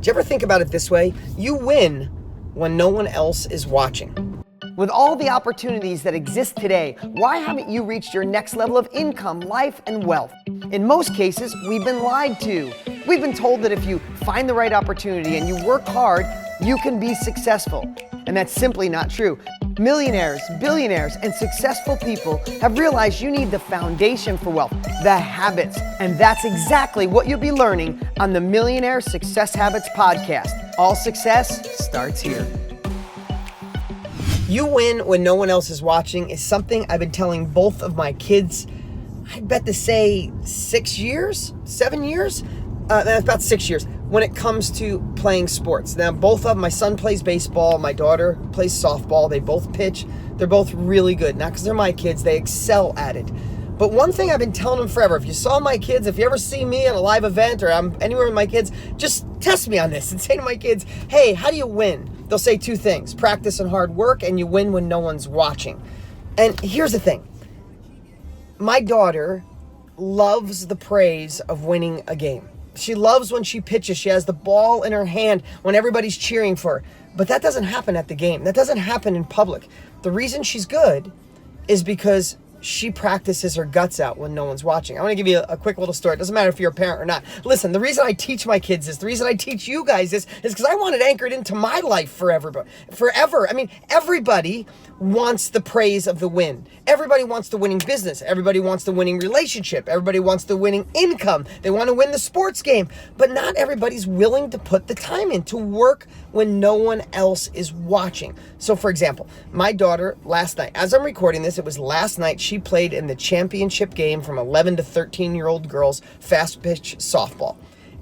you ever think about it this way? You win when no one else is watching. With all the opportunities that exist today, why haven't you reached your next level of income, life, and wealth? In most cases, we've been lied to. We've been told that if you find the right opportunity and you work hard, you can be successful. And that's simply not true. Millionaires, billionaires, and successful people have realized you need the foundation for wealth, the habits. And that's exactly what you'll be learning on the Millionaire Success Habits podcast. All success starts here. You win when no one else is watching is something I've been telling both of my kids, I'd bet to say 7 years? About 6 years when it comes to playing sports. Now, both of them, my son plays baseball, my daughter plays softball. They both pitch. They're both really good. Not because they're my kids, they excel at it. But one thing I've been telling them forever, if you saw my kids, if you ever see me at a live event or I'm anywhere with my kids, just test me on this and say to my kids, hey, how do you win? They'll say two things, practice and hard work, and you win when no one's watching. And here's the thing. My daughter loves the praise of winning a game. She loves when she pitches. She has the ball in her hand when everybody's cheering for her. But that doesn't happen at the game. That doesn't happen in public. The reason she's good is because she practices her guts out when no one's watching. I want to give you a quick little story. It doesn't matter if you're a parent or not. Listen, the reason I teach my kids this, the reason I teach you guys this is because I want it anchored into my life forever. I mean, everybody wants the praise of the win. Everybody wants the winning business. Everybody wants the winning relationship. Everybody wants the winning income. They want to win the sports game. But not everybody's willing to put the time in to work when no one else is watching. So for example, my daughter last night, as I'm recording this, it was last night, she played in the championship game from 11 to 13-year-old girls fast pitch softball.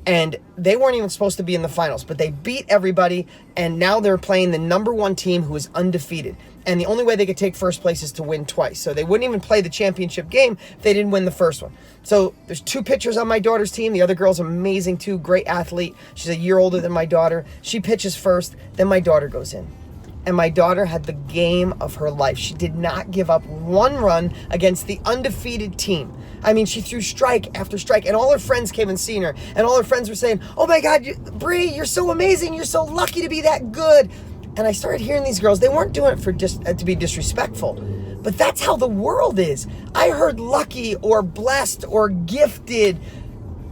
And they weren't even supposed to be in the finals, but they beat everybody, and now they're playing the number one team who is undefeated. And the only way they could take first place is to win twice. So they wouldn't even play the championship game if they didn't win the first one. So there's two pitchers on my daughter's team. The other girl's amazing too, great athlete. She's a year older than my daughter. She pitches first, then my daughter goes in. And my daughter had the game of her life. She did not give up one run against the undefeated team. I mean, she threw strike after strike, and all her friends came and seen her, and all her friends were saying, oh my God, Bree, you're so amazing. You're so lucky to be that good. And I started hearing these girls, they weren't doing it for just to be disrespectful, but that's how the world is. I heard lucky or blessed or gifted.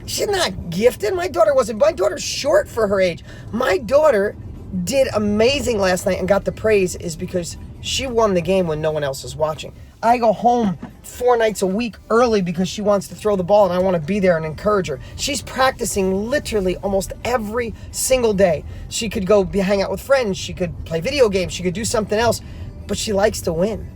She's not gifted. My daughter wasn't. My daughter's short for her age. My daughter did amazing last night and got the praise is because she won the game when no one else is watching. I go home 4 nights a week early because she wants to throw the ball and I want to be there and encourage her. She's practicing literally almost every single day. She could go hang out with friends. She could play video games. She could do something else, but she likes to win.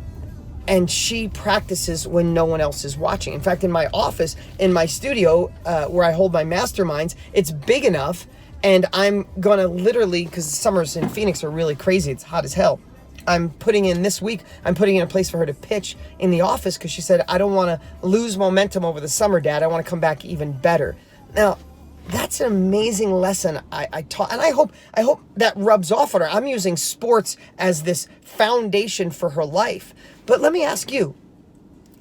And she practices when no one else is watching. In fact, in my office, in my studio, where I hold my masterminds, it's big enough. And I'm going to literally, because summers in Phoenix are really crazy. It's hot as hell. I'm putting in a place for her to pitch in the office because she said, I don't want to lose momentum over the summer, Dad. I want to come back even better. Now, that's an amazing lesson I taught. And I hope that rubs off on her. I'm using sports as this foundation for her life. But let me ask you,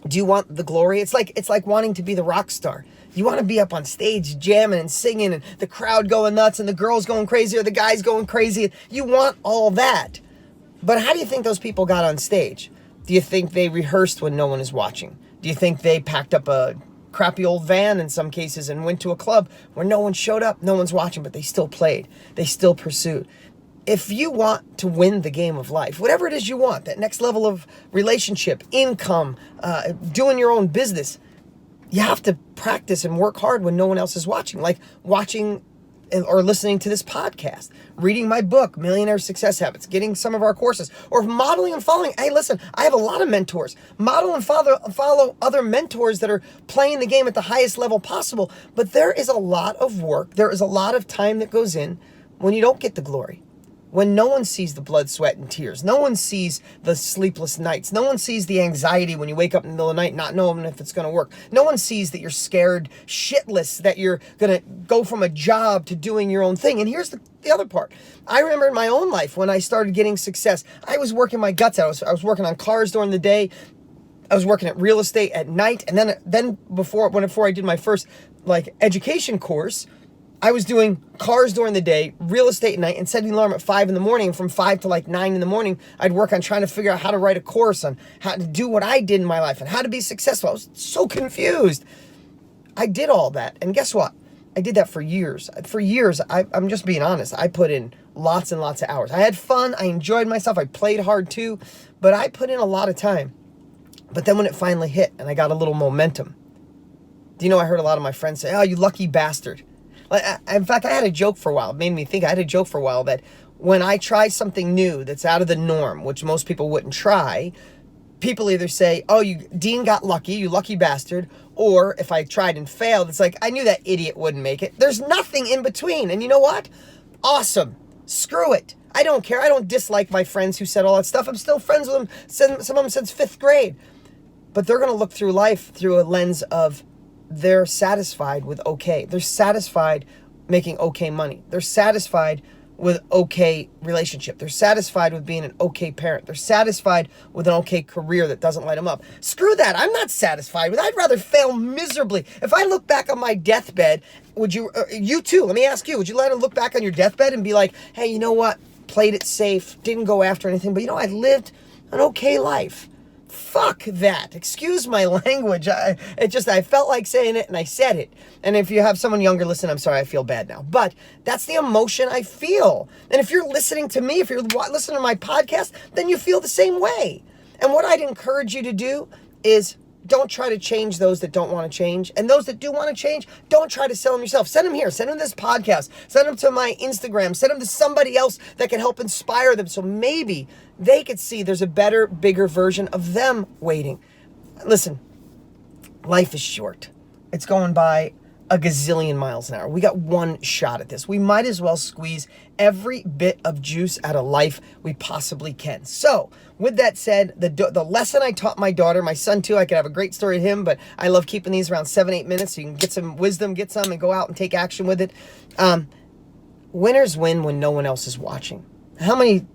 do you want the glory? It's like wanting to be the rock star. You want to be up on stage jamming and singing and the crowd going nuts and the girls going crazy or the guys going crazy. You want all that. But how do you think those people got on stage? Do you think they rehearsed when no one is watching? Do you think they packed up a crappy old van in some cases and went to a club where no one showed up, no one's watching, but they still played, they still pursued? If you want to win the game of life, whatever it is you want, that next level of relationship, income, doing your own business, you have to practice and work hard when no one else is watching, like watching or listening to this podcast, reading my book, Millionaire Success Habits, getting some of our courses, or modeling and following. Hey, listen, I have a lot of mentors. Model and follow other mentors that are playing the game at the highest level possible. But there is a lot of work. There is a lot of time that goes in when you don't get the glory. When no one sees the blood, sweat, and tears. No one sees the sleepless nights. No one sees the anxiety when you wake up in the middle of the night not knowing if it's going to work. No one sees that you're scared shitless, that you're going to go from a job to doing your own thing. And here's the other part. I remember in my own life when I started getting success, I was working my guts out. I was working on cars during the day. I was working at real estate at night. And then before I did my first education course, I was doing cars during the day, real estate at night, and setting the alarm at 5 in the morning. From 5 to like 9 in the morning, I'd work on trying to figure out how to write a course on how to do what I did in my life and how to be successful. I was so confused. I did all that. And guess what? I did that for years. For years, I'm just being honest. I put in lots and lots of hours. I had fun. I enjoyed myself. I played hard too. But I put in a lot of time. But then when it finally hit and I got a little momentum, do you know, I heard a lot of my friends say, "Oh, you lucky bastard." In fact, I had a joke for a while. It made me think. I had a joke for a while that when I try something new that's out of the norm, which most people wouldn't try, people either say, "Oh, Dean got lucky, you lucky bastard," or if I tried and failed, it's like, "I knew that idiot wouldn't make it." There's nothing in between. And you know what? Awesome. Screw it. I don't care. I don't dislike my friends who said all that stuff. I'm still friends with them. Some of them since 5th grade. But they're going to look through life through a lens of they're satisfied with okay. They're satisfied making okay money. They're satisfied with okay relationship. They're satisfied with being an okay parent. They're satisfied with an okay career that doesn't light them up. Screw that. I'm not satisfied with it. I'd rather fail miserably. If I look back on my deathbed, would you, you too, let me ask you, would you let him look back on your deathbed and be like, "Hey, you know what? Played it safe, didn't go after anything, but you know, I lived an okay life." Fuck that. Excuse my language. I felt like saying it and I said it. And if you have someone younger listen, I'm sorry, I feel bad now. But that's the emotion I feel. And if you're listening to me, if you're listening to my podcast, then you feel the same way. And what I'd encourage you to do is don't try to change those that don't want to change. And those that do want to change, don't try to sell them yourself. Send them here. Send them this podcast. Send them to my Instagram. Send them to somebody else that can help inspire them. So maybe they could see there's a better, bigger version of them waiting. Listen, life is short. It's going by a gazillion miles an hour. We got one shot at this. We might as well squeeze every bit of juice out of life we possibly can. So, with that said, the lesson I taught my daughter, my son too, I could have a great story to him, but I love keeping these around 7-8 minutes so you can get some wisdom, get some, and go out and take action with it. Winners win when no one else is watching. How many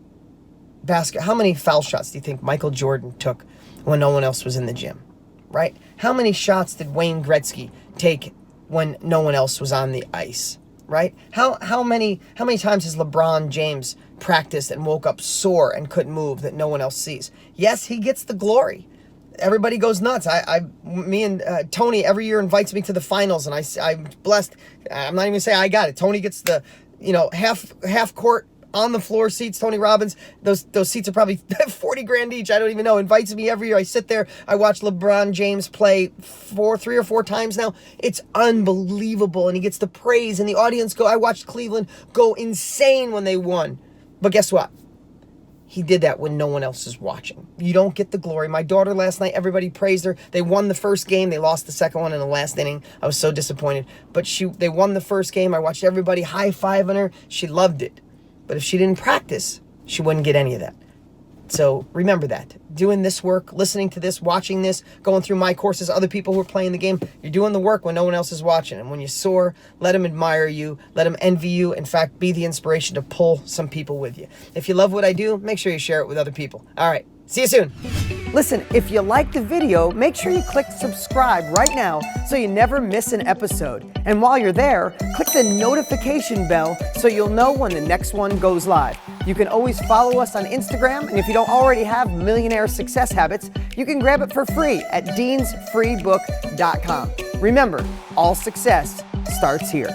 foul shots do you think Michael Jordan took when no one else was in the gym, right? How many shots did Wayne Gretzky take when no one else was on the ice, right? How many times has LeBron James practiced and woke up sore and couldn't move that no one else sees? Yes, he gets the glory. Everybody goes nuts. Me and Tony every year invites me to the finals, and I'm blessed. I'm not even saying I got it. Tony gets the, half court on the floor seats. Tony Robbins, those seats are probably 40 grand each. I don't even know. Invites me every year. I sit there. I watch LeBron James play 3 or 4 times now. It's unbelievable. And he gets the praise and the audience I watched Cleveland go insane when they won. But guess what? He did that when no one else is watching. You don't get the glory. My daughter last night, everybody praised her. They won the first game. They lost the second one in the last inning. I was so disappointed. But they won the first game. I watched everybody high-fiving her. She loved it. But if she didn't practice, she wouldn't get any of that. So remember that. Doing this work, listening to this, watching this, going through my courses, other people who are playing the game, you're doing the work when no one else is watching. And when you soar, let them admire you, let them envy you. In fact, be the inspiration to pull some people with you. If you love what I do, make sure you share it with other people. All right. See you soon. Listen, if you liked the video, make sure you click subscribe right now so you never miss an episode. And while you're there, click the notification bell so you'll know when the next one goes live. You can always follow us on Instagram, and if you don't already have Millionaire Success Habits, you can grab it for free at deansfreebook.com. Remember, all success starts here.